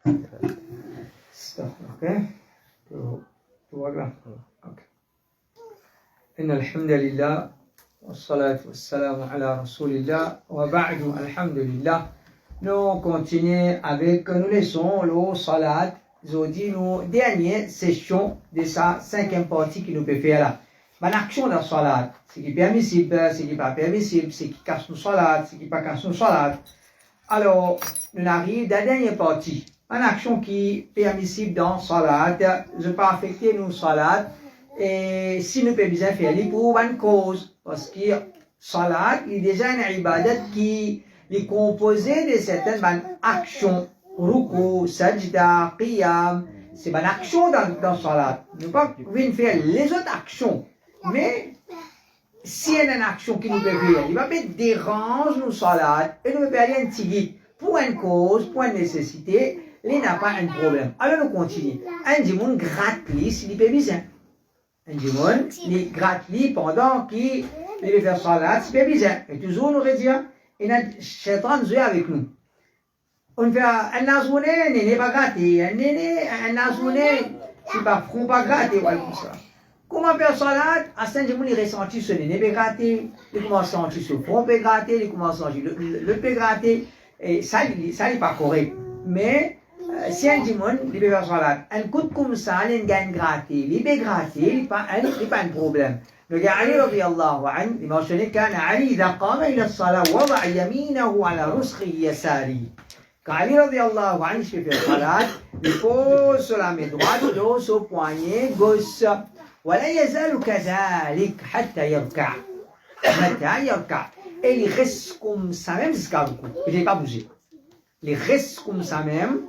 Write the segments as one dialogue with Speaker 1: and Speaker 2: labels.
Speaker 1: Okay. Tout va bien. Okay. إن الحمد لله والصلاة والسلام على رسول الله وبعد الحمد لله. Nous continuons avec, nous laissons le salat, aujourd'hui, nos dernières sessions de sa cinquième partie qui nous peut faire là. L'action de la salat, ce qui est permissible, ce qui n'est pas permissible, ce qui casse nos salat, ce qui n'est pas casse nos salat. Alors, nous arrivons à la dernière partie. Une action qui est permissible dans salat, je peux affecter nos salat, et si nous pouvons bien faire, il pour une cause, parce que salat, il est déjà une ibadat qui est composée de certaines actions, ruku, sajda, qiyam, c'est une action dans salat. Nous ne pouvons pas faire les autres actions, mais si il y a une action qui nous peut faire, il va pas déranger nos salat, et nous peut aller un petit pour une cause, pour une nécessité, il n'a pas un problème. Alors nous continuons. Un dimon gratte-li s'il est besoin. Un dimon, il gratte-li pendant qu'il veut faire salat, s'il est besoin. Et toujours nous redisons, il y a un shaitan joué avec nous. On fait un nazouné, n'est pas gratté. Un nazouné, c'est pas front pas gratté, voilà comme ça. Comment faire salat? À Saint-Dimon, il ressentit ce n'est pas gratté, il commence à sentir ce front pas gratté, il commence à sentir le pas gratté. Et ça n'est pas correct. Mais, si un dimon, il peut faire salat, un coup comme ça, il gagne gratté, il peut gratter, il n'est pas un problème. Donc, Ali radiyallahu anhu, il mentionnait qu'un Ali, إذا قام إلى الصلاة وضع يمينه على رسخه يساره. Quand Ali radiyallahu anhu, il fait salat, il pose sur la main droite, dos au poignet gauche. ولا يزال كذلك حتى يركع. متى يركع. Et il reste comme ça même jusqu'à Ruku. Il n'est pas bougé. Il reste comme ça même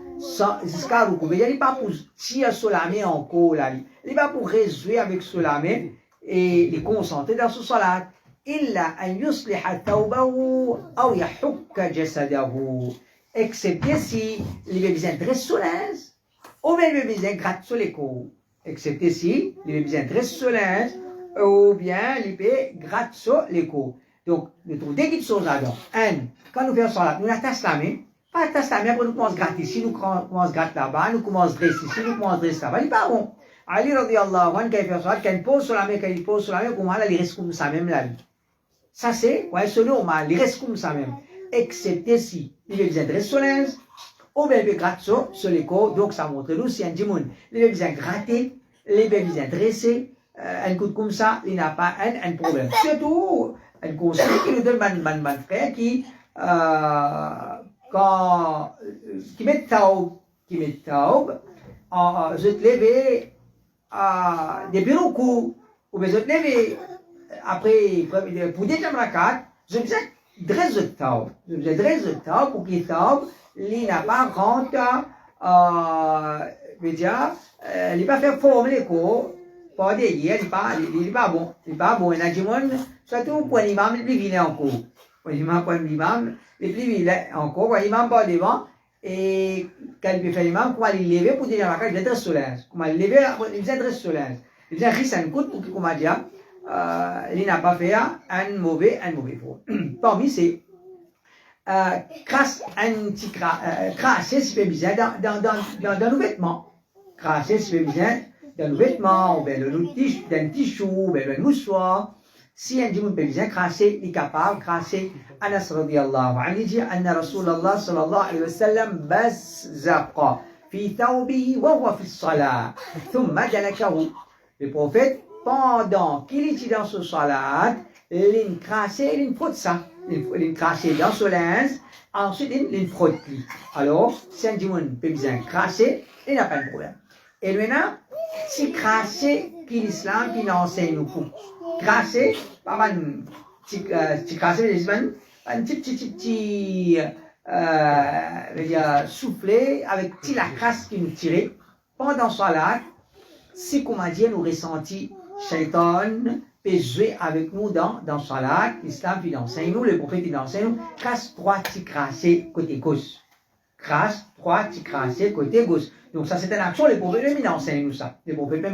Speaker 1: jusqu'à Ruku. Il n'est pas pour tirer sur la main encore là. Il n'est pas pour résoudre avec sur la main et il est concentré dans ce salat. إلا أن يصلح ثوبه أو يحك جسده. Excepté si il a besoin de dresser sur linge ou bien il a besoin de gratter sur les coups. Excepté si il a besoin de dresser sur linge ou bien il peut gratter sur les coups. Donc, nous trouvons deux choses là-dedans. Un, quand nous faisons salat, nous attache la main. Pas attache la main pour nous commencer à gratter ici, nous commençons à gratter là-bas, nous commençons à dresser ici, nous commençons à dresser là-bas. Il n'est pas bon. Ali radiyallahu anhu, quand il fait salat, quand il pose sur la main, comment là, il reste comme ça même là. Ça c'est, ouais, c'est normal, il reste comme ça même. Excepté si il a besoin de dresser sur linge, ou bien il peut gratter sur les corps. Donc, ça montre nous si un djimoun, il a besoin de gratter, il a besoin de dresser, un coup comme ça, il n'a pas un problème. Surtout, un conseil qui nous donne man frère qui met taub, je te lève des bureaux coups, ou bien je te lève après, pour des jamrakat, je besoin de dresse de taub. Je besoin de dresse de taub pour qu'il taub, il n'a pas rentre, il n'a pas fait former les cours, pas des il n'est pas bon. Il n'est pas bon. Il y a des gens, surtout pour l'imam, il est plus vilain encore. Pour l'imam, il est plus vilain encore. Pour l'imam, pas devant. Et quand il peut faire l'imam, comment il lever pour dire à la carte, il est très solaire. Comment il lever, il est très solaire. Il est risque un coup pour qu'il, comment dire, il n'a pas fait un mauvais pour. Parmi ces, crasse un petit crasser, si c'est bizarre, dans nos vêtements. Crasser, si c'est bizarre, dans le vêtement, ou bien d'un tissu, ou bien un moussoir. Si un djimoun peut bien crasser, il est capable de crasser. Anas radiyallahu anhu dit, Anna Rasulallah sallallahu alayhi wa sallam bazzaqa fi thawbihi wa huwa fi salat. Thumma jalakahu. Le prophète, pendant qu'il était dans ce salat, il crassait, il frotte ça. Il crassait dans ce linge, ensuite il frotte. Alors, si un djimoun peut bien crasser, il n'a pas de problème. Et maintenant, si crasser qui l'islam qui n'enseigne nous pour crasser pas mal si crasser les islam un petit souffler avec petit la crasse qui nous tirait pendant salat si comment dire nous ressenti shaitan peut jouer avec nous dans salat l'islam qui enseigne nous le prophète qui enseigne nous crasse trois petits crasser côté gauche crasse trois petits crasser côté gauche. Donc ça c'est une action, les prophètes ils enseignent nous ça. Les prophètes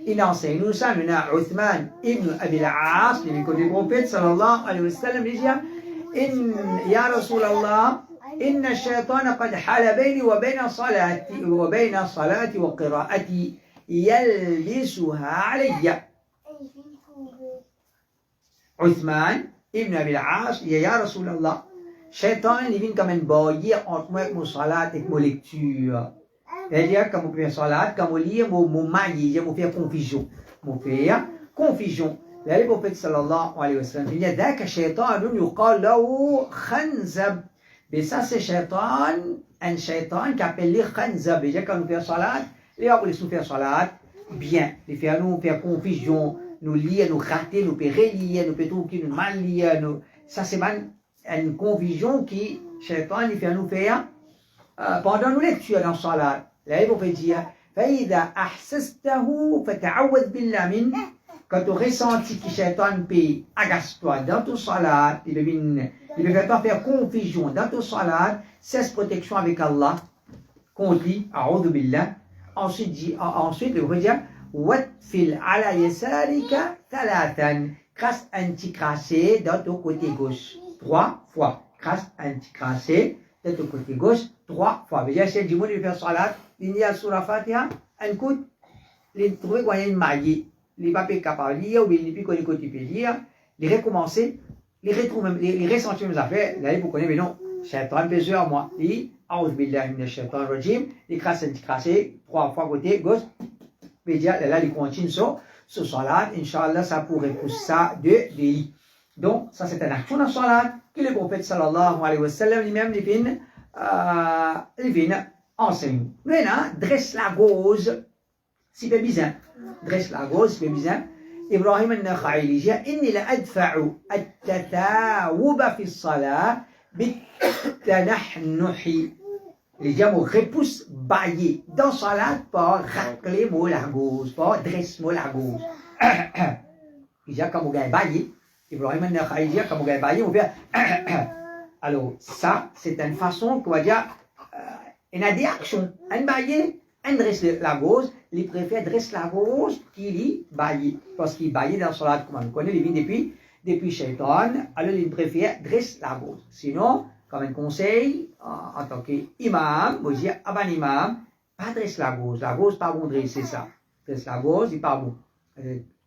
Speaker 1: ils enseignent nous ça. Nous avons Uthman ibn Abi al-As, les prophètes sallallahu alayhi wa sallam, il dit, Ya Rasulallah, إن الشيطان قد حال بيني وبين صلاتي وقراءتي يلبسها علي. Uthman ibn Abi al-As dit Ya Rasulallah, Shaitan il vient comme une barrière entre moi et mon salat et mon lecture. C'est-à-dire, quand vous faites salat, quand vous lisez, vous maillez, vous faites confusion. Vous faites confusion. Le prophète sallallahu alayhi wa sallam il dit ذاك شيطان يقال له خنزب. Mais ça c'est shaitan, un shaitan qui appelle les khanzab. C'est-à-dire, quand nous faisons salat, les gens qui nous font salat, bien, les faire nous faire confusion, nous lire, nous rater, nous peut relire, nous peut trouver nous mal lire, nous... ça c'est une confusion qui shaitan il fait nous faire pendant nos lectures dans salat. Là il peut dire فإذا أحسسته فتعوذ بالله منه. Quand tu ressentis que shaitan peut agace-toi dans ton salat, il peut faire toi faire confusion dans ton salat, cesse protection avec Allah, qu'on dit a'udhu billah. Ensuite il peut dire Watfil ala yasarika thalathan. Crasse un petit crassé dans ton côté gauche 3 fois. Crasse un petit crassé dans ton côté gauche 3 fois. Déjà, c'est du monde de faire salat, il y a sur la Fatiha, un coup, il trouve qu'on y a une maille. Les papiers capables de lire, ou les picots de côté peut lire, les recommencer, les retrouver, les ressentir mes affaires, là, vous connaissez, mais non, shaitan besoin moi. Et, a'udhu billahi minash shaitan rajim, les crasse un petit crassé 3 fois côté gauche. Là, il continue sur salat, Inch'Allah, ça pourrait pousser ça de délit. Donc, ça, c'est une action dans salat que le prophète sallallahu alayhi wa sallam lui-même, il vient enseigner. Maintenant, dresse la gauze, si peu bizarre. Dresse la gauze, si peu bizarre. Ibrahim al-Nakha'i dit إني لأدفع التثاوب في الصلاة بالتنحنح. Les gens me repoussent bailler dans salat par racler moi la gauche, par dresse moi la gauche. Il dit quand vous gagnez bailler, Ibrahim al-Nakha'i dit quand vous gagnez bailler, on fait. Alors ça, c'est une façon qu'on va dire, il y a des actions. Un bailler, un dresse la gauche, il préfère dresse la gauche qu'il y bailler. Parce qu'il baille dans salat, comme on connaît, il vit depuis shaitan, alors il préfère dresse la gauche. Sinon, comme un conseil, en tant qu'imam, vous dire, ah ben imam, pas dresse la gauche, pas bon dresser ça. Dresse la gauche, c'est pas bon.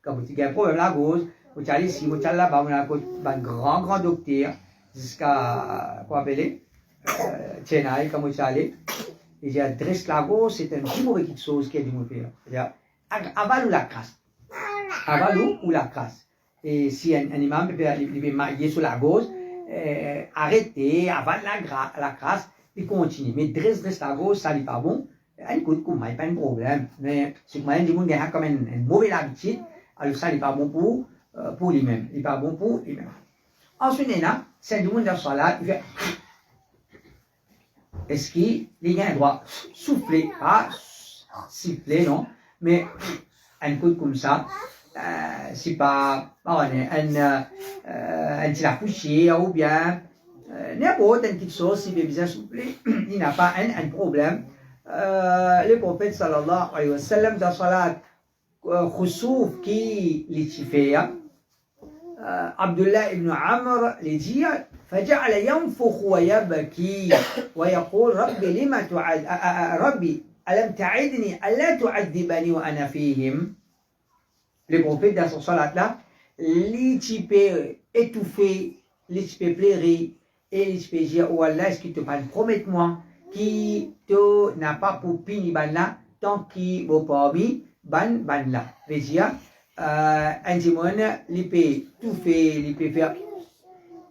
Speaker 1: Quand vous avez un problème la gauche, vous allez ici, vous allez là-bas, vous avez un grand docteur, jusqu'à, quoi appeler, Chennai, comme vous allez. Et j'ai dresse la gauche, c'est une plus mauvaise chose qu'il y a du faire. C'est-à-dire, avale ou la crasse. Avale ou la crasse. Et si un imam peut mailler sur la gauche, arrêter, avale la crasse, et continue. Mais dresse la gauche, ça n'est pas bon. Un coup de coup, il n'y a pas de problème. Mais c'est que du monde a comme une mauvaise habitude, alors ça n'est pas bon pour lui-même. Il n'est pas bon pour lui-même. Ensuite, c'est du monde dans salat, il fait. Est-ce qu'il a le droit de souffler, pas siffler, non, mais un coup comme ça, c'est pas un petit coucher ou bien n'importe une petite chose, s'il veut bien souffler, il n'a pas un problème. Le prophète sallallahu alayhi wa sallam dans salat khusuf qui fait, Abdullah ibn Amr les dit فجعل ينفخ ويبكي ويقول ربي ألم تعدني ألا تعذبني وأنا فيهم. Le prophète dans son salat là, il peut étouffer, il peut pleurer et il peut dire oh Allah, est-ce que tu peux promettre-moi qui te n'a pas pour punir ban là tant qu'il va pas mis ban là. Veut dire un démon il peut étouffer, il peut faire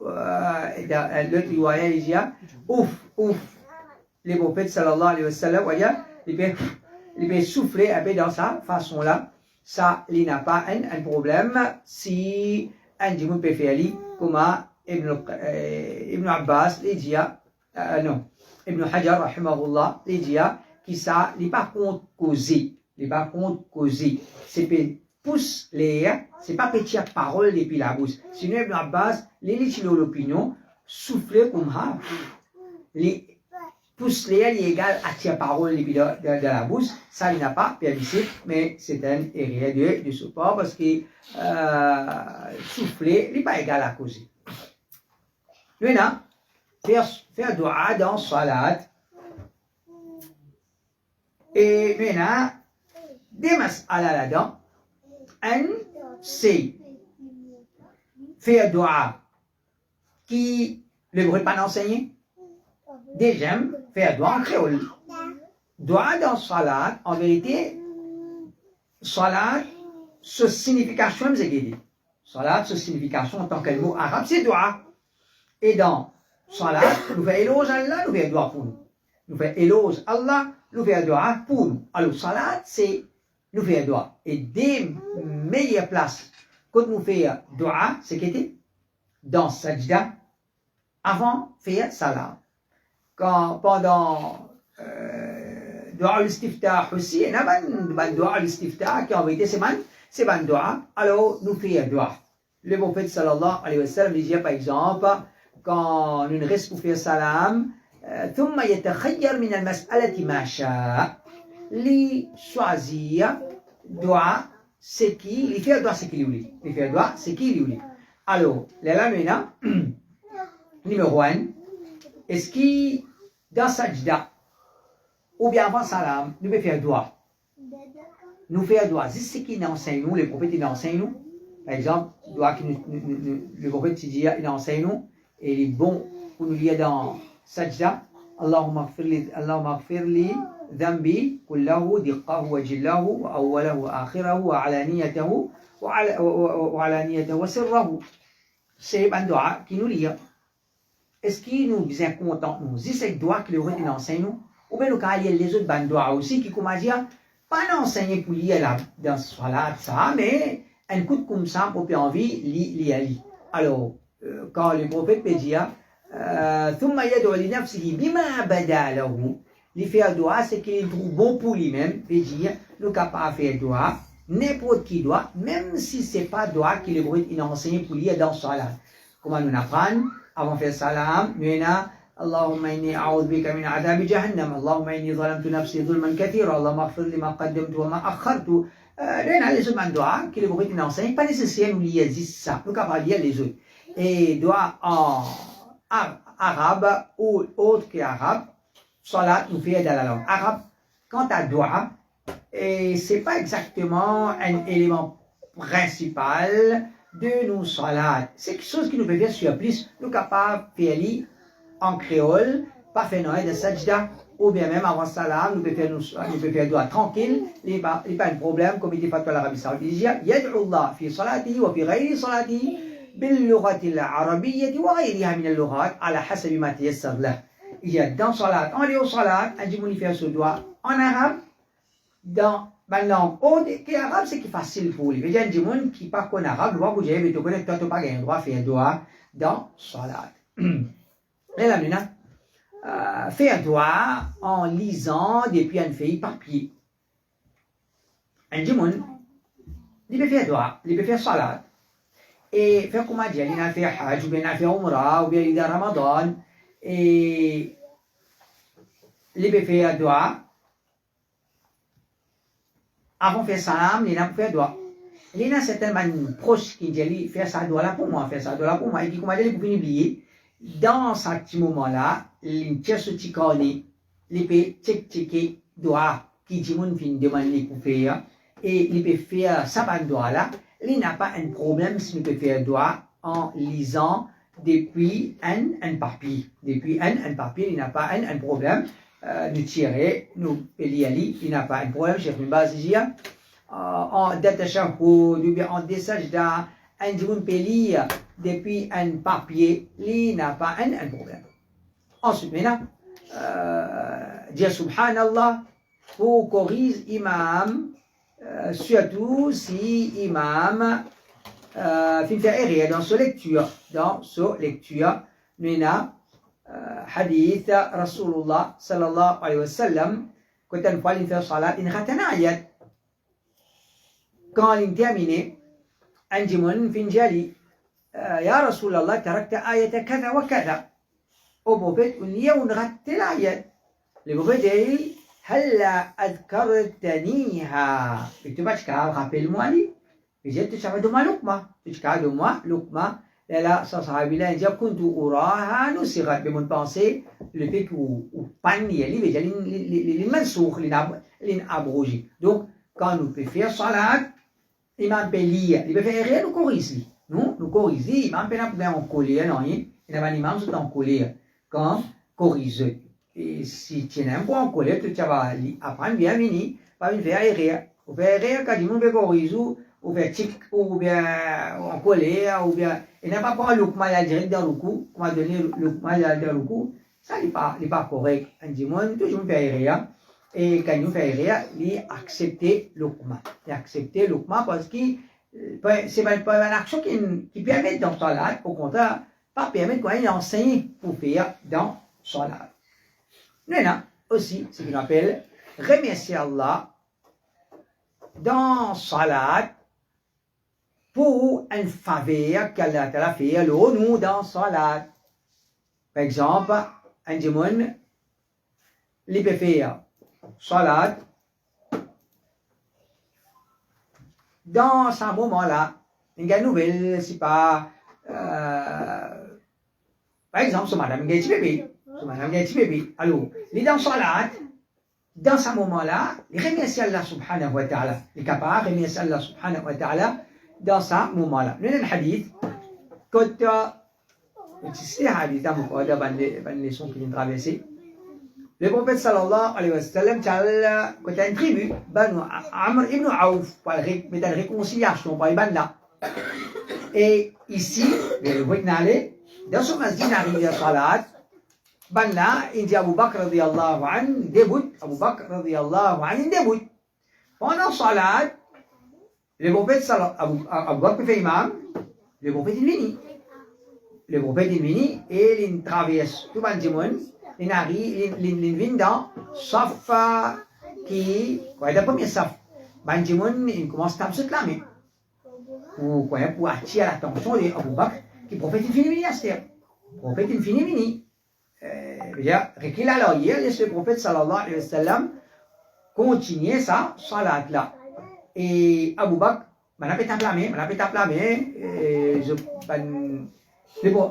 Speaker 1: l'autre riwaya il dit ouf. Le prophète sallallahu alayhi wa sallam il peut souffler un peu dans sa façon là. Ça, il n'a pas un problème si un démon peut faire comme Ibn Abbas il dit non, Ibn Hajar rahimahullah il dit qui ça il pas contre causer, c'est pousse l'air, c'est pas petit parole depuis la bouche. Sinon Ibn Abbas il dit l'opinion souffler comme ça, les pousse l'air est égal à tirer parole depuis de la bouche, ça il n'a pas permissible, mais c'est un erreur de support parce que souffler n'est pas égal à causer. Maintenant, faire faire dua dans salat. Et maintenant, des mas'ala là-dedans. Un, c'est faire dua qui le bruit pas enseigné. Deuxième, faire dua en créole. Dua dans salat, en vérité, salat, ce signification, c'est guidé. Salat, ce signification en tant que mot arabe, c'est dua. Et dans salat, nous faisons éloge Allah, nous faisons dua pour nous. Nous faisons éloge Allah, nous faisons dua pour nous. Alors, salat, c'est nous faisons dua. Et des meilleures places quand nous faisons dua, c'est qui était dans sajda, avant faire salat. Quand pendant dua al-istiftah aussi, il y a un dua al-istiftah qui en vérité c'est un dua. Alors, nous faisons dua. Le prophète sallallahu alayhi wa sallam disait par exemple, quand nous restons pour faire salam, ثم يتخير من المسألة ما شاء li choisir dua c'est qui li faire dua c'est qui lui li faire dua c'est qui lui alors là maintenant numéro 1 est-ce que dans sajda ou bien avant salam nous pouvons faire dua nous faire dua c'est ce qui nous enseigne nous les prophètes nous enseignent nous par exemple dua qui le prophète dit il enseigne nous et il est bon pour nous lire dans sajda Allahumma ighfir li ذنبي كله دقه وجله وأوله وآخره وعلانيته وسره. C'est un doigt qui nous lie. Est-ce qu'il nous est content nous? Si c'est le doigt qui le reste enseigne nous, ou bien nous avons les autres ban doigts aussi qui commencent à dire pas d'enseigner pour lire dans ce salat ça, mais un coup comme ça pour bien envie lire. Alors quand le prophète peut dire ثم يدعو لنفسه بما بدا له. Il fait dua, c'est qu'il trouve bon pour lui-même, veut dire, nous capable de faire dua, n'importe qui doit, même si c'est pas dua qu'il est bruit, il enseigne pour lui dans salat. Comment nous apprendre, avant de faire salam, nous avons, Allahumma inni a'udhu bika min adhabi jahannam, Allahumma inni zalamtu nafsi zulman kathira, Allahumma aghfir li ma qaddamtu wa ma akhartu. Nous avons les autres dua qu'il est bruit, il enseigne, pas nécessaire, nous lire ça, nous capable de lire les autres. Et dua en arabe ou autre qu'arabe, salat nous fait dans la langue arabe. Quant à dua, ce n'est pas exactement un élément principal de nos salats. C'est quelque chose qui nous peut faire surplus. Nous sommes capables de faire en créole, pas faire de sajda, ou bien même avant salam, nous pouvons faire dua tranquille. Il n'y a pas de problème, comme il dit Fatwa l'Arabie Saoudite. Yad'u Allah fi salatihi wa fi ghayri salatihi باللغة العربية وغيرها من اللغات على حسب ما تيسر له. Il y a dans salat, on est au salat, un djimouni fait ce doigt en arabe, dans ma langue haute, qui est arabe, c'est qui est facile pour lui. Il y a un djimouni qui parle en arabe, doit bouger, mais tu connais, toi, tu n'as pas le droit de faire doigt dans salat. Et là, maintenant, faire doigt en lisant depuis une feuille papier. Un djimouni, il peut faire doigt, il peut faire salat. Et faire comment dire, il a fait hajj, ou bien il a fait umrah, ou bien il a ramadan, et il peut faire doigt. Avant de faire salam, il a fait doigt. Il y a certainement proche qui dit, faire ça doigt là pour moi, faire ça doigt là pour moi, et qui comment dire, il peut oublier. Dans ce petit moment-là, il tient ce petit cornet, il peut checker doigt qui dit, mon fin demander pour faire, et il peut faire ça par doigt là. Il n'a pas un problème si nous peut faire doigt en lisant depuis un papier. Depuis un papier, il n'a pas un problème. Nous tirer, nous lire, il n'a pas un problème. Cheikh bin Baz dit en détachant ou bien en desajda, un jour peut lire depuis un papier, il n'a pas un problème. Ensuite, maintenant, dire Subhanallah pour corriger imam. Surtout si imam fait erreur dans sa lecture. Nous avons hadith Rasulullah sallallahu alayhi wa sallam quand une fois il fait salat, il rate un ayat. Quand il termine, un jimoun fin jali, Ya Rasulullah, tarakta ayata kada wa kada. Au prophète, il y a un rate l'ayat. Le prophète dit, هلا أذكرتنيها. Tu vas te rappelle-moi lui. Mais je te savais de moi Lukma. Tu te de moi Lukma. là, ça sahabi là, il dit, kuntu uraha nusirat, mais mon pensée, le fait qu'on panie, il veut dire, il mansour, il abrogé. Donc, quand nous pouvons faire salat, imam peut lire, il peut faire rien, nous corriger. Nous corriger, imam peut pas en colère, non, il n'y a pas d'imam tout en colère. Quand corriger. Et si tu n'aimes pas en colère, tu vas apprendre bien fini, pas une faire rien. Ou faire rien, quand il veut corriger, ou faire tic, ou bien en colère, ou bien, il n'a pas prendre le mal direct dans le coup, on va donner le mal dans le coup, ça n'est pas correct. On dit, moi, toujours faire rien. Et quand nous faisons rien, il accepter le kuma. Il accepter le kuma parce que c'est pas une action qui permet dans salat, au contraire, pas permettre qu'on enseigne pour faire dans salat. Nous avons aussi ce qu'on appelle remercier Allah dans salat pour une faveur qu'Allah a fait à nous dans salat. Par exemple, un démon, il peut faire salat dans ce moment-là, une nouvelle, c'est pas par exemple, ce madame Gaïti bébé, alors, il est dans salat, dans ce moment-là, il remercie Allah subhanahu wa ta'ala, il est capable de remercier Allah subhanahu wa ta'ala dans ce moment-là. Nous avons un hadith, quand c'est un hadith, on a une leçon qui vient traverser. Le prophète sallallahu alayhi wa sallam, quand il y a une tribu, Amr ibn Aouf, pour mettre une réconciliation, pour les là. Et ici, le Witnale, dans ce masjid, il arrive à salat, là, il dit Abu Bakr radiyallahu anhu, débute, Abu Bakr radiyallahu anhu, débute. Pendant salat, le prophète sallallahu Abu Bakr fait imam, le prophète est venu. Le prophète est venu et il traverse tout le monde. Il arrive, il vient dans saf qui, quoi, le premier saf. Benjamin, il commence à se clamer. Pour attirer l'attention d'Abu Bakr, qui prophète est fini, le prophète est fini. Recule alors hier, laisse le prophète sallallahu alayhi wa sallam continuer sa salat là. Et Abu Bakr, je vais t'applamé,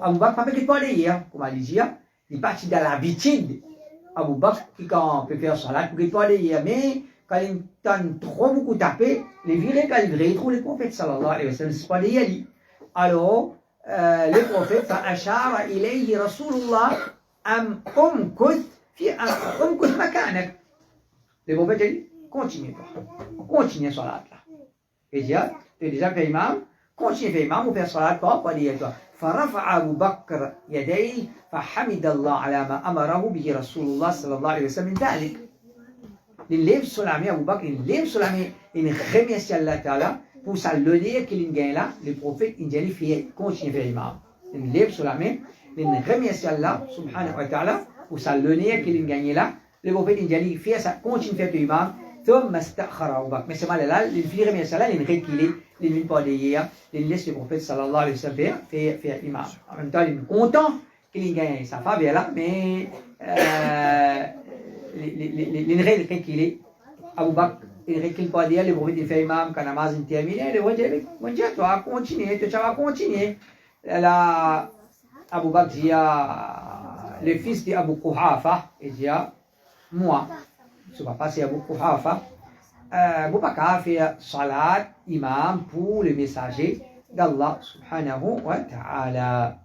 Speaker 1: Abu Bakr, pas que parler hier, comme on dit, il est parti dans l'habitude. Abu Bakr, qui quand peut faire salat, peut parler hier, mais quand il donne trop beaucoup tapé, les virés calibrés, il trouve le prophète sallallahu alayhi wa sallam, c'est pas des yali. Alors, le prophète, فأشار إليه رسول الله أم أمكث مكانك. Le prophète dit, continue salat là. Et dit, tu es déjà fait imam, continue fait imam ou faire salat pas dire toi. فرفع أبو بكر يديه فحمد الله على ما أمره به رسول الله صلى الله عليه وسلم من ذلك. للليف سلامي أبو بكر للليف سلامي إن خميس الله تعالى pour saluer qu'il gagne là, le prophète il dit fait continue faire imam. للليف سلامي إن خميس الله سبحانه وتعالى pour saluer qu'il gagne là, le prophète il dit fait ça continue faire imam. ثم استأخر أبو بكر. Mais c'est mal là, il fait remercier Allah, il reculer, il ne pas dire, il laisse le prophète sallallahu alayhi wa sallam faire imam. En même temps, il est content qu'il gagne sa faveur là, mais il reculer. Abu Bakr, il recule pas dire, le prophète il fait imam, quand la namaz est terminée, le prophète dit, tu vas continuer. Là, Abu Bakr dit, le fils d'Abu Quhafa, il dit, moi, ce va passer à Abu Quhafa. Abu Bakr fait salat, imam pour le messager d'Allah subhanahu wa ta'ala.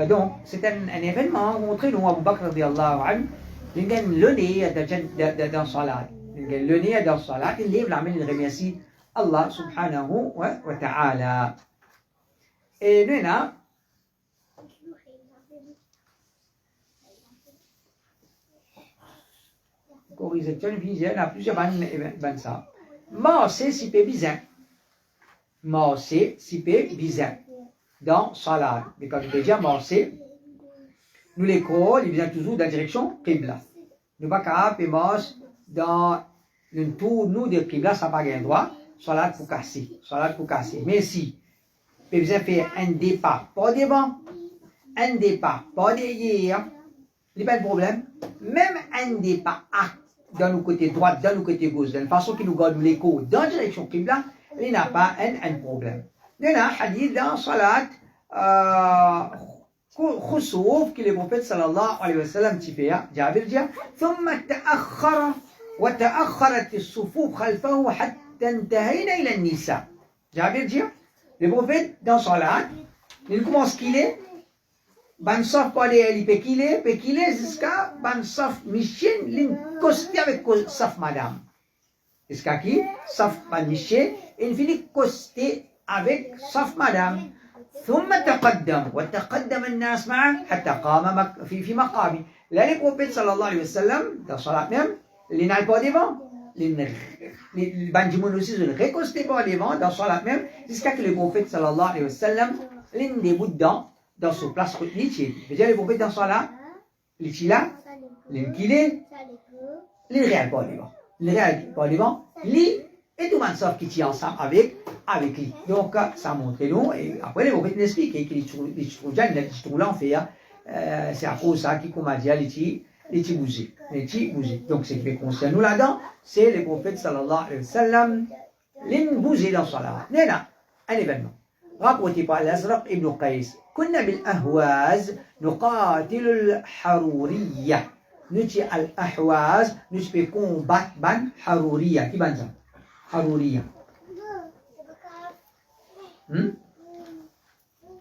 Speaker 1: Donc, c'est un événement montré nous Abu Bakr radiallahu anhu, il gagne le nez dans salat. Il gagne le nez dans salat, il lève la main, il remercie Allah subhanahu wa ta'ala. Et nous, correction visuelle a plusieurs bandes ça. Marcher si peu bizarre. Marcher si peu bizarre. Dans salat. Mais quand je dis marcher, nous les cours, ils viennent toujours dans la direction Qibla. Nous pas capable de marcher dans le tour, nous de Qibla, ça pas gain droit. Salat pour casser. Mais si, ils viennent faire un départ, pas devant, un départ, pas derrière, il n'y a pas de problème. Même un départ dans le côté droit, dans le côté gauche, de la façon qui nous garde l'écho dans la direction Qibla, il n'y a pas un problème. Il y a un hadith dans Salat, خسوف que le prophète sallallahu alayhi wa sallam تفيا جابر جاء ثم وتأخرت الصفوف خلفه حتى انتهينا إلى النساء جابر جاء le prophète dans salat il commence qu'il est ban saf pas les qu'il est jusqu'à ban saf mission l'incosté avec saf madame jusqu'à qui saf ban mission il finit costé avec saf madame ثم تقدم وتقدم الناس معه حتى قام في مقامه. Là, le prophète sallallahu alayhi wa sallam, dans salat même, il n'allait pas devant. Les bandimons aussi se récostaient pas devant, dans salat même, jusqu'à que le prophète sallallahu alayhi wa sallam, il débute dans sa place retenue. Déjà, le prophète dans salat, il est là, il est il ne réagit pas devant. Il ne réagit pas devant. Et tout le monde savent qu'il est ensemble avec lui. Donc, ça montre nous. Et après, les prophètes nous expliquent qu'il est trop l'enfer. C'est à cause de ça qu'il a dit, il est bougé. Donc, ce qui fait concerne nous là-dedans, c'est les prophètes sallallahu alayhi wa sallam, les bougés dans salat. Il y a un événement. Rapporté par l'Azraq ibn Qais. كنا بالأهواز نقاتل الحرورية. نجي الأحواز نجي combattre ban حرورية. Qui ban ça? حرورية.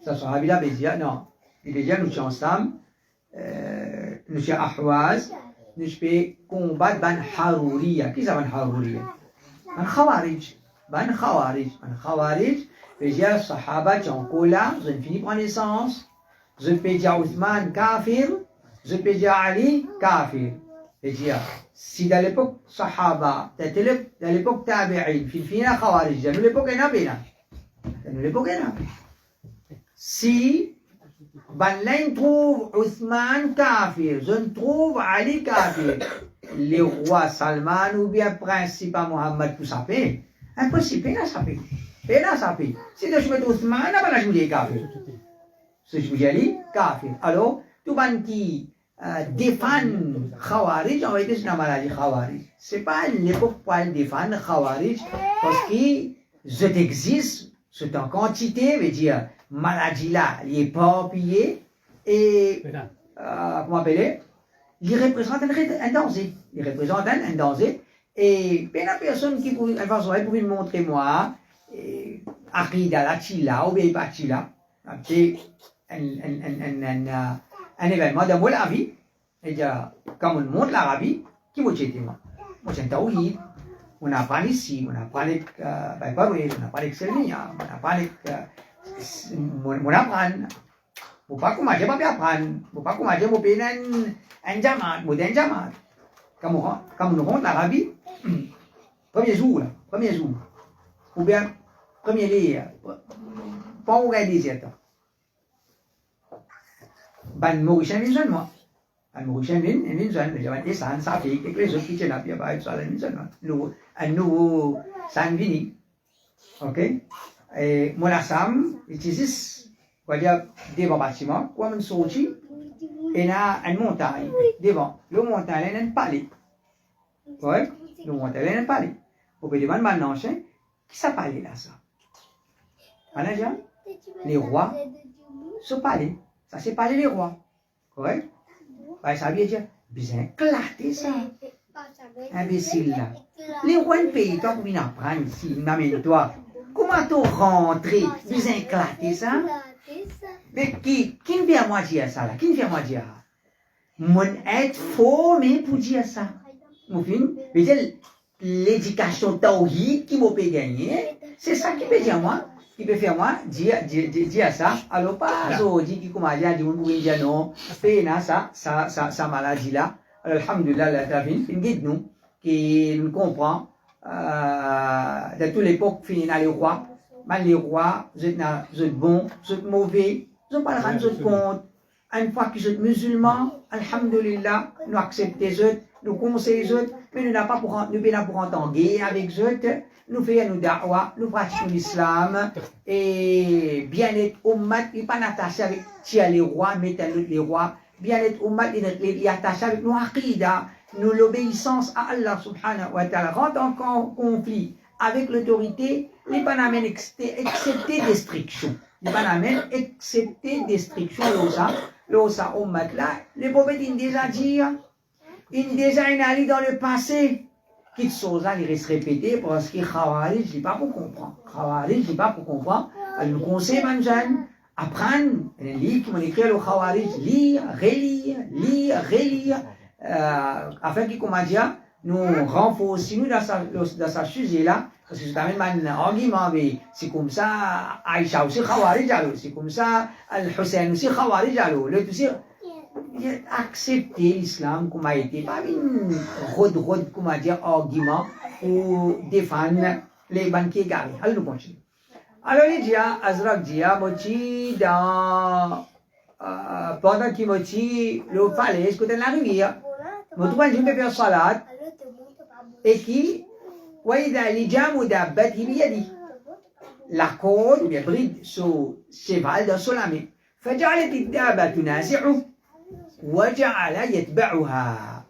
Speaker 1: Ça sera là, Bézia. Non. Bézia, nous sommes ensemble. Nous sommes Ahwaz. Nous sommes combattre ban حرورية. Qui ça ban حرورية? Ban Khawarij. Ban Khawarij. Bézia, Sahaba, Tchankola. Vous avez fini par naissance. Vous avez dit Othman, Kafir. Vous avez dit Ali, Kafir. Bézia. Si dans l'époque Sahaba, dans l'époque Tabi'in, Filfina Khawarij, dans l'époque Enabina. Dans l'époque Enabina. Si Banlain trouve Othman Kafir, je trouve Ali Kafir, les rois Salman ou bien principal Mohammed pour sa paix, impossible, il n'a sa paix. Si je mets Othman, il n'a pas joué Kafir. Si je dis Ali, Kafir. Alors, tout le monde qui défend Khawarij, on va dire que c'est une maladie Khawarij. Ce n'est pas l'époque pour défendre Khawarij, parce que ça existe, c'est en quantité, veut dire, maladie là, il est pas pillé, et, comment appeler, il représente un danger. Il représente un danger, et la personne qui pouvait me montrer moi, Akida la Chila, ou bien pas Chila, c'est un événement de mon avis, et comme on montre l'Arabie, qui vous dites moi? Moi, c'est un tawhid, on a parlé ici, on a parlé avec Baroué, on a parlé avec Selmia, on a parlé avec mon apprendre. Vous pas comment j'ai pas bien apprendre, vous pas comment j'ai pas un jamat, modèle jamat. Comme on rentre l'Arabie, premier jour, ou bien premier livre, pas au gars des états. Ban Mauricien vient moi. Ban Mauricien vient, mais j'avais des sangs, ça fait quelque chose qui tient à bien, bah, ça vient nous, un nouveau sang vini, ok? Et mon assam, utilise, on va dire, devant bâtiment, comme une sortie, et là, une montagne, devant. Le montagne, il y a un palais. Ouais? Le montagne, il y a un palais. Vous pouvez demander maintenant, qui ça palais là, ça? Voilà, les rois, ce palais. Ça, c'est pas les rois. Correct? Ben, ça veut dire, bien éclaté ça. Imbécile là. Les rois de pays, toi, pour venir apprendre ici, m'amène-toi. Comment tu rentres? Bien éclaté ça. Mais qui ne vient moi dire ça là? Qui ne vient moi dire? Mon être formé pour dire ça. Mon film, mais l'éducation tawhid qui m'a fait gagner, c'est ça qui peut dire moi. Qui peut faire moi, dire ça, alors pas, dit qui commence à dire, non, fait ça maladie là, alhamdulillah, la tavine, il guide nous, qui nous comprend, de toute l'époque, fini dans les rois, mais les rois, vous êtes bons, vous êtes mauvais, vous n'avez pas le rendre compte, une fois que vous êtes musulmans, alhamdulillah, nous acceptons eux, nous conseillons eux, mais nous n'avons pas pour entendre avec eux, nous faisons nos da'wah, nous pratiquons l'islam, et bien-être ummat, il n'est pas attaché avec les rois, mais les rois, bien-être ummat, il est attaché avec nos aqidah, nous l'obéissance à Allah subhanahu wa ta'ala, rentre en conflit avec l'autorité, les pas excepté des restrictions. il n'y a pas même excepté destruction l'osa ummat là, les prophètes ils déjà dit, ils déjà allé dans le passé, quelque chose là, il reste répété parce que Khawarij, je dis pas pour comprendre. Khawarij, je dis pas pour comprendre. Elle nous conseille, Manjan, apprendre les livres qui m'ont écrit le Khawarij, lire, relire, afin qu'il, comment dire, nous renforcer nous dans sa sujet là, parce que c'est quand même un argument, mais c'est comme ça, Aïcha aussi Khawarij, c'est comme ça, Al-Hussein aussi Khawarij, le tout c'est, accepter l'islam comme a été, pas une rod, comment dire, argument pour défendre les banquiers garés. Allez, nous continuons. Alors, il dit, Azrak dit, Mochi, pendant qu'il Mochi, le palais, ce côté de la rivière, Moutouan, je vais faire salat, et qui, Waïda, l'ijam ou d'abbat, il y a dit, la corde, ou bien bride, sur cheval dans son lame, فجعلت الدابة تنازعه وجعل يتبعها.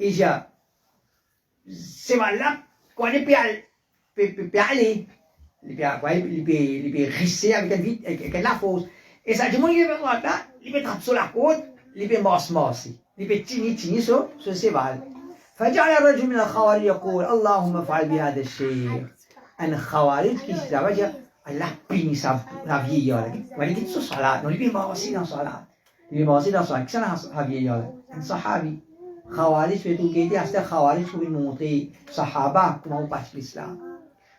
Speaker 1: إجا cheval-là, quand il peut aller, il peut risser avec la force. Et ça, du moment qu'il peut là, il peut taper sur la côte, il peut morcer, il peut tenir sur ce cheval. فجعل الرجل من الخوارج يقول اللهم افعل بهذا الشيخ. Un khawarij qui se dit Allah punit sa vieillotte. Il dit sur salat, non, il peut morcer dans salat. Il peut morcer dans salat. Qu'est-ce que c'est la vieillotte? Un sahabi. Khawarij fait tout qui dit, c'est Khawarij pour montrer Sahaba comment on passe l'islam.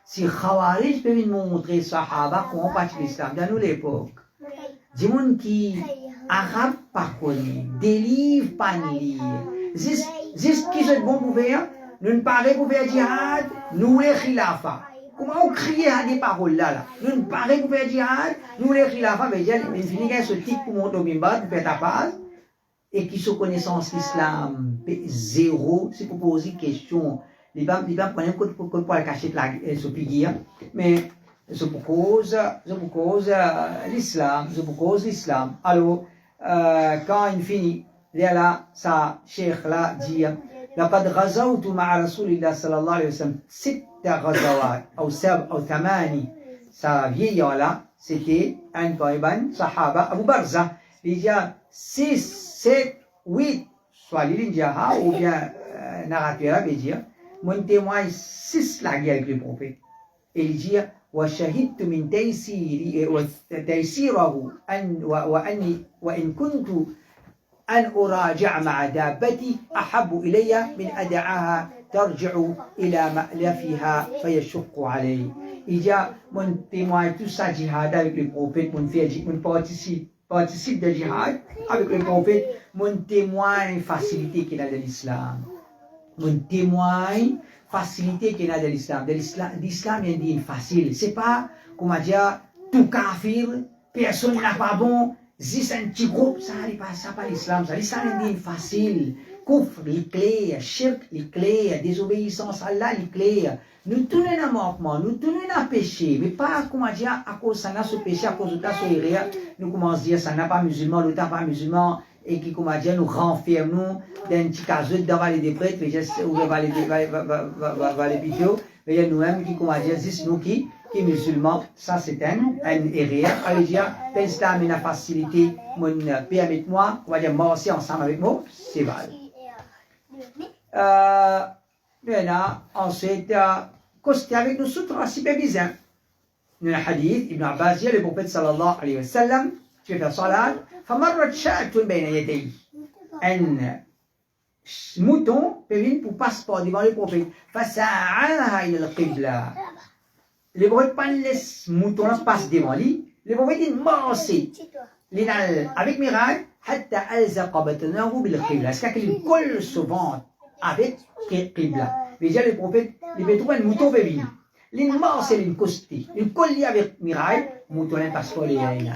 Speaker 1: Si Khawarij peut montrer Sahaba comment on passe l'islam, dans nous l'époque, des gens qui arabes pas connus, des livres pas lire, juste qui sont bons pour faire, nous ne parlons pour faire djihad, nous les khilafa. Comment on crie à des paroles là? Nous ne parlons pour faire djihad, nous les khilafa, mais il finit ce type pour monter au mimbar, pour faire ta passe. Et qui se connaissance l'islam zéro, c'est pour poser une question. Il va prendre un coup pour cacher ce piguier, mais je vous cause l'islam. Alors, quand il finit, là, sa cheikh là dit, لقد غزوت مع رسول الله صلى الله عليه وسلم 6 غزوات أو 7 أو 8. Sa vieille là, c'était un Taïban, Sahaba, Abu Barza. Il y a 6, 7, 8, soit l'Indiaha ou bien narrateur, veut dire, mon témoin 6 la guerre avec le prophète. Et il dit, وشهدت من تيسيره وإن كنت أن أراجع مع دابتي أحب إلي من أدعاها ترجع إلى مألفها فيشق علي. Il dit, mon témoin tout ça jihad avec le prophète, mon participe de jihad avec le prophète, mon témoin facilité qu'il a de l'islam. Mon témoin facilité qu'il a de l'islam. L'islam est dit facile. C'est pas, comment dire, tout kafir, personne n'a pas bon, si un petit groupe, ça n'est pas l'islam. L'islam est dit facile. Kufr, il clair, shirk, il clair, désobéissance à Allah, il clair. Nous tournons un manquement, nous tournons un péché, mais pas, comment dire, à cause de ce péché, à cause de ce erreur, nous commençons à dire, ça n'a pas musulman, l'autre n'a pas musulman, et qui, comment dire, nous renferme, nous, dans un petit caseux, dans les prêtres, ou dans les vidéos, mais nous-mêmes, qui, comment dire, c'est nous qui musulmans, ça c'est un erreur. Allez dire, l'islam est une facilité, mon paix avec moi, on va dire, morcer ensemble avec moi, c'est vrai. Maintenant, ensuite, qu'est-ce avec nous sutras si bizarre. Dans le hadith, Ibn Abbas dit, le prophète sallallahu alayhi wa sallam, tu fais faire salat, فمرت شاة بين يديه. Un mouton peut venir pour passer devant le prophète. فساعاها إلى القبلة. Le prophète pas laisse mouton là passe devant lui. Le prophète dit morcer. Avec miracle, حتى ألزق بطنه بالقبلة. C'est qu'il colle son ventre avec Qibla. Déjà le prophète, il veut trouver un mouton peut venir. Il morce une costi. Il colle avec miracle, mouton ne passe pas les lignes.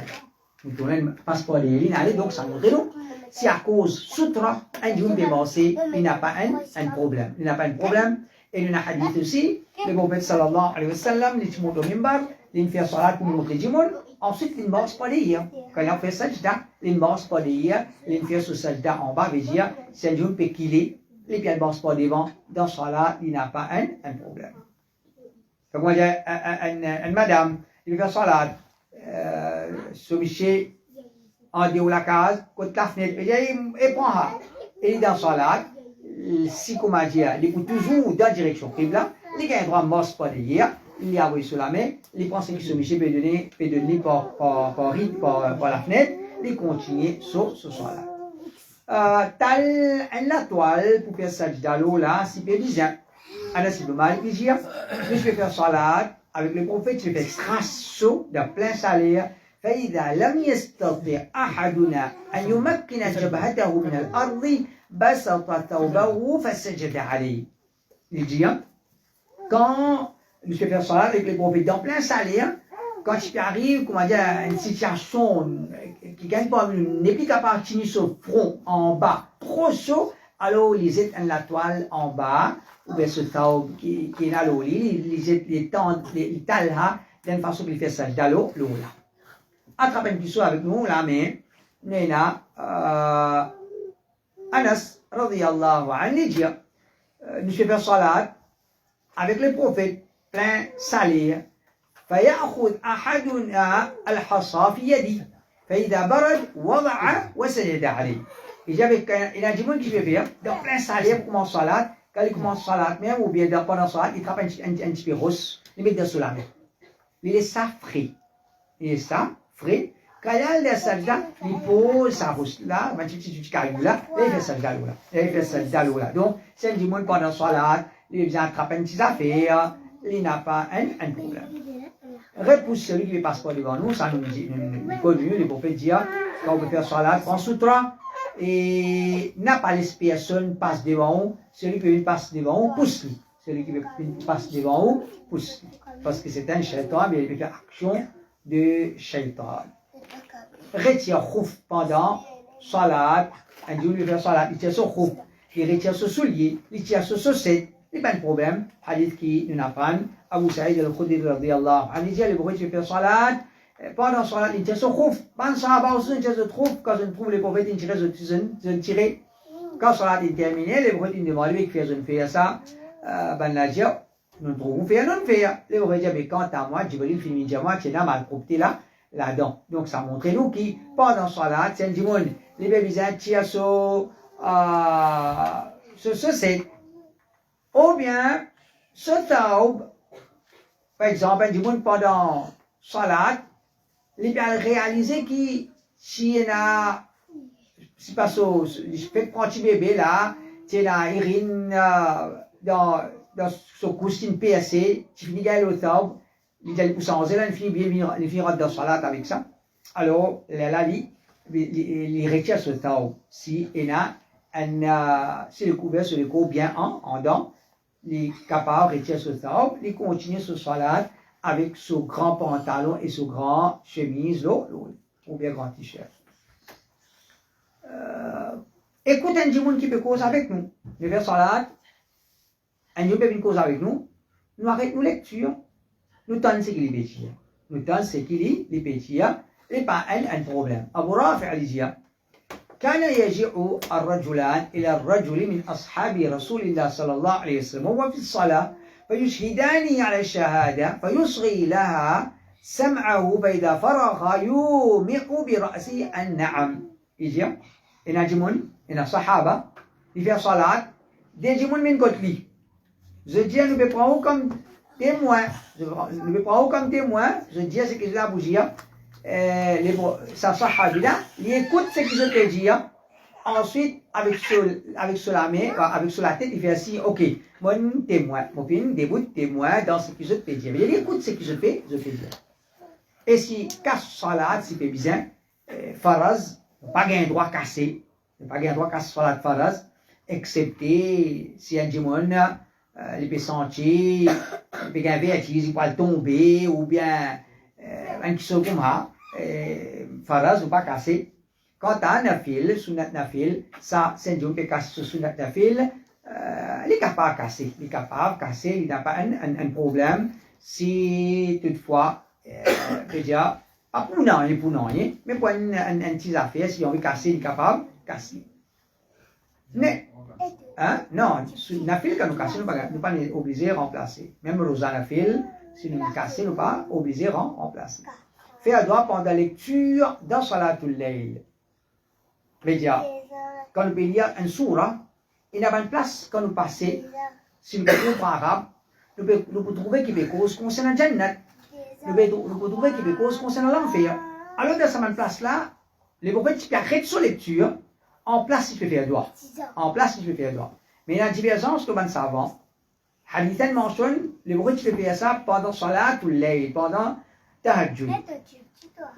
Speaker 1: Mouton ne passe pas les lignes. Donc ça montre nous. Si à cause sutra, un jour peut morcer, il n'a pas un problème. Il n'a pas un problème. Et il y a un hadith aussi, le prophète sallallahu alayhi wa sallam, il monte au mimbar, il fait salat pour montrer du monde. Ensuite, il ne morce pas les yeux. Quand il a fait sajda, il ne morce pas les yeux. Il fait ce sajda en bas, veut dire, si un jour peut killer, les pieds ne morcent pas devant, dans ce cas-là, il n'a pas un problème. Donc, moi, j'ai une madame, il fait salat, Somiché, en dehors de la case, côté la fenêtre, il prend ça. Il est dans sa salade, si comme a dit, il écoute toujours dans la direction Qibla, il a un droit mort pas de hier, il a envoyé sur la main, il prend ce qui Somiché peut donner par la fenêtre, il continue sur ce salade. Tal la toile pour faire sajda là, si peu bizarre. Anas ibn Malik dit, je vais faire salade avec le prophète, je vais faire extraction de plein salaire. فإذا لم يستطع أحدنا أن يمكن جبهته من الأرض بسط ثوبه فسجد عليه. Il dit, quand je vais faire salade avec le prophète dans plein salaire, quand il arrive, comment dire, une situation qui gagne pas, n'est plus capable de tenir sur front en bas, trop chaud, alors ils jettent la toile en bas, ou bien ce taub qui est là, ils jettent les talha, d'une façon qu'il fait ça, là. Attrape un petit avec nous, la main, Nena, Anas, radiyallahu anhu, dit, nous faisons salade avec le prophète, plein salaire. فيأخذ أحدنا الحصى في يده فإذا برد وضع وسجد عليه. Il a dit qu'il fait faire dans plein salaire pour commencer salade. Quand il commence salade même ou bien pendant salade, il trappe un petit peu rose, il met dessus la main. Il est ça frais. Il est ça frais. Quand il a sajda, il pose sa rose là, un petit caillou là, et il fait sajda là. Il fait sajda là. Donc, si un dimanche pendant salade, il vient attraper une petite affaire, il n'a pas un problème. Repousse celui qui ne passe pas devant nous, ça nous dit, connu, les prophètes disent, quand on peut faire salade, prends sutra, et n'a pas laissé personne passe devant nous, celui qui passe devant nous, pousse-lui. Celui qui passe devant nous, pousse-lui. Parce que c'est un shaitan, mais il peut faire action de shaitan. Retire khouf pendant salade, un dieu lui fait salade, il tire son khouf, il retire son soulier, il tire son chaussette. Il n'y a pas de problème. Hadith qui nous apprend. Abu Saïd al-Khudri radiyallahu anhu. Il dit, le prophète fait salade. Pendant salade, il tire son khouf. Pendant salade, il tire son khouf. Quand je trouve le prophète, il tire son tiré. Quand salade est terminée, le prophète demande lui qui fait ça. Ben la dit, nous trouvons faire, nous faire. Le prophète dit, mais quant à moi, Jibril finit dire, moi, tu n'as mal propté là-dedans. Donc ça montre nous qui, pendant salade, c'est un dimon. Les bébés tirent ce c'est. Ou bien, ce taub, par exemple, un dimanche pendant salade, il a réalisé que si il a, si pas ça, je fais prendre un petit bébé là, tu as Irine dans ce coussin PSC, tu finis gagner le taub, il a le poussin en zéro, il finit dans salade avec ça. Alors, là, il retire ce taub. Si il a si le couvert se le couvre bien en dents, il est capable de retirer ce taub, il continue ce salade avec ce grand pantalon et ce grand chemise, ou bien grand t-shirt. Écoute un djimoun qui peut causer avec nous. Le vers salade, un djimoun peut venir causer avec nous. Nous arrêtons nos lectures. Nous tentons ce qu'il est pétir. Nous tentons ce qu'il est pétir. Et pas un problème. Abu Rafi al-Jia. كان يجيء الرجلان إلى الرجل من أصحاب رسول الله صلى الله عليه وسلم وهو في الصلاة فيشهدان على الشهادة فيصغي لها سمعه فإذا فرغ يومئ برأسه النعم. يجي إن جمون إن صحابة يفعل صلاة des جمون من قتلي. Je dis nous prends comme témoin. Nous prends comme témoin. Je dis ce que je l'ai bougie. Sa sahabila, il écoute ce qu'ils ont dit. Ensuite, avec sur la main, avec sur la tête, il fait ainsi, ok, mon témoin, mon début témoin dans ce qu'ils ont dit. Il écoute ce qu'ils ont fait, je fais dire. Et si casse salade, si c'est bien, faraz, pas gain droit cassé, pas gain droit casse salade faraz, excepté si un dimon, il peut sentir, il peut gain vertige, il peut tomber, ou bien, un qui se comme ça, faraz ou pas cassé. Quant à nafil, sunat nafil, ça, c'est un jour qui casse ce sunat nafil, il est capable de casser, il est capable de casser, il n'a pas un problème. Si toutefois, déjà, pas pour non, mais pour une petite affaire, si on veut casser, il est capable de casser. Mais, non, nafil, quand nous cassons, nous ne sommes pas obligés de remplacer. Même rosa nafil, si nous cassons, nous ne sommes pas obligés de remplacer. faire doigt pendant la lecture dans Salatul Layl. C'est-à-dire, quand nous lire une sourate, il y a une place quand nous passons, si nous comprenons arabe, nous pouvons trouver qu'il y a des causes concernant Jannat, nous pouvons trouver qu'il y a des causes concernant l'enfer. Alors, dans cette place-là, les prophètes qui arrêtent sur lecture, en place, si tu peux faire doigt. En place, si tu peux faire doigt. Mais il y a une divergence que les savants. Hadithan mentionne, les prophètes qui peuvent faire ça pendant Salatul Layl, pendant Tahajjud.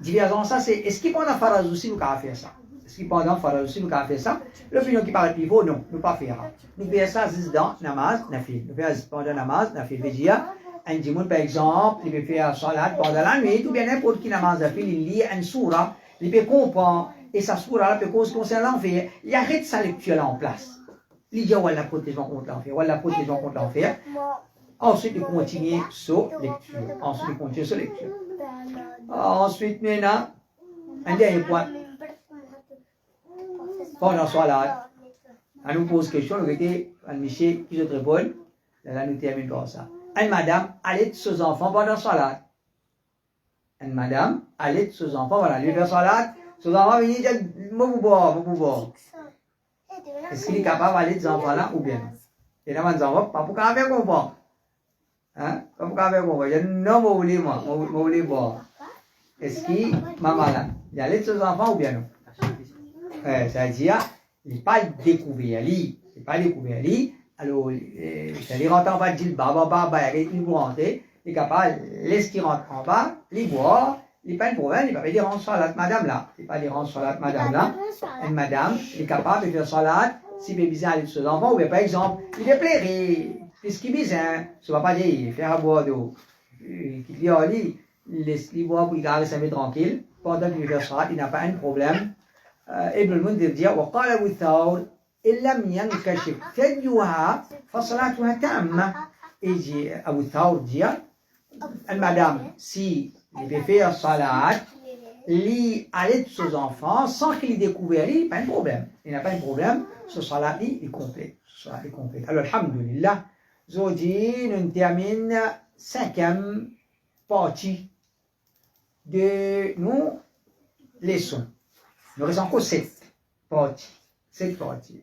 Speaker 1: Divergence, ça, c'est est-ce qu'il pendant Faraz aussi nous pouvons faire ça? Est-ce qu'il pendant Faraz aussi nous pouvons faire ça? L'opinion qui parle plus vaut, non, nous ne pouvons pas faire. Nous faisons ça dans Namaz, Nafil. Nous faisons pendant Namaz, Nafil. C'est-à-dire, un djimoun, par exemple, il peut faire Salat pendant la nuit, ou bien n'importe qui Namaz, Nafil, il lit une sourate, il peut comprendre, et sa sourate peut concerner l'enfer. Il arrête sa lecture là en place. Il dit, voilà, protégeons contre l'enfer, voilà, protégeons contre l'enfer. Ensuite, il continue sur lecture. Ensuite, il continue sur lecture. Ensuite, maintenant, un dernier point. Pendant Salat, on nous pose question, nous était un monsieur qui se répond, là, nous terminons par ça. Une madame allait de ses enfants pendant Salat. Une madame allait de ses enfants, voilà, lui fait Salat, ses enfants viennent dire, vous boire. Est-ce qu'il est capable d'aller de ses enfants là ou bien non? Et là, on dit, pas pour qu'on comprendre. Hein? Pas pour qu'on comprendre. Il dit, non, vous voulez boire. Est-ce qu'il, maman là, il allait de ses enfants ou bien non? C'est-à-dire, il n'est pas découvert, il n'est pas découvert, alors, il rentre en bas de Gilles, il est rentré, il est capable, laisse qu'il rentre en bas, il boit, il n'est pas un problème, il ne va pas dire en salat madame là, il ne va pas dire en salat madame là, une madame, il est capable de faire salat, s'il est bizarre avec ses enfants, ou bien par exemple, il est plairé, puisqu'il est bizarre, ça ne va pas dire, faire à boire d'eau, il dit, il laisse lui boire pour il garde sa vie tranquille, pendant qu'il fait salat, il n'a pas un problème. Ibn al-Mundhir dit, وقال أبو الثور إن لم ينكشف ثديها فصلاتها تامة. Et dit, Abu Thawr dit, madame, si il veut faire salat, il allait de ses enfants sans qu'il ait découvert, il n'y a pas de problème. Il n'a pas de problème, ce salat est complet. Alors, alhamdulillah, aujourd'hui, nous terminons 5e partie de nos leçons. Nous restons encore 7 parties.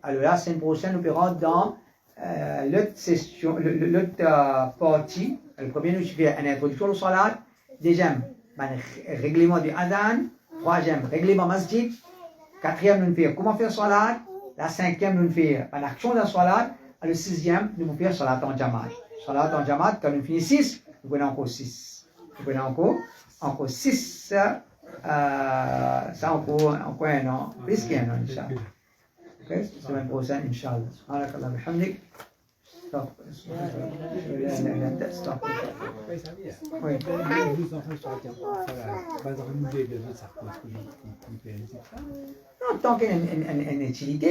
Speaker 1: Alors la semaine prochaine, nous verrons dans l'autre partie. Le premier, nous faisons une introduction au salat. Deuxième, règlement du adhan. Troisième, règlement masjid. Quatrième, nous faisons comment faire salat. La cinquième, nous faisons une action dans salat. Et le sixième, nous faisons salat en jamaat. Salat en jamaat, quand nous finissons 6, nous prenons encore 6. Nous prenons encore 6. Ça encore un an, plus qu'un an, Inch'Allah. Ok, semaine prochaine, Inch'Allah. Subhanakallah bihamdik. Stop. Oui. Non, tant qu'il y a une utilité.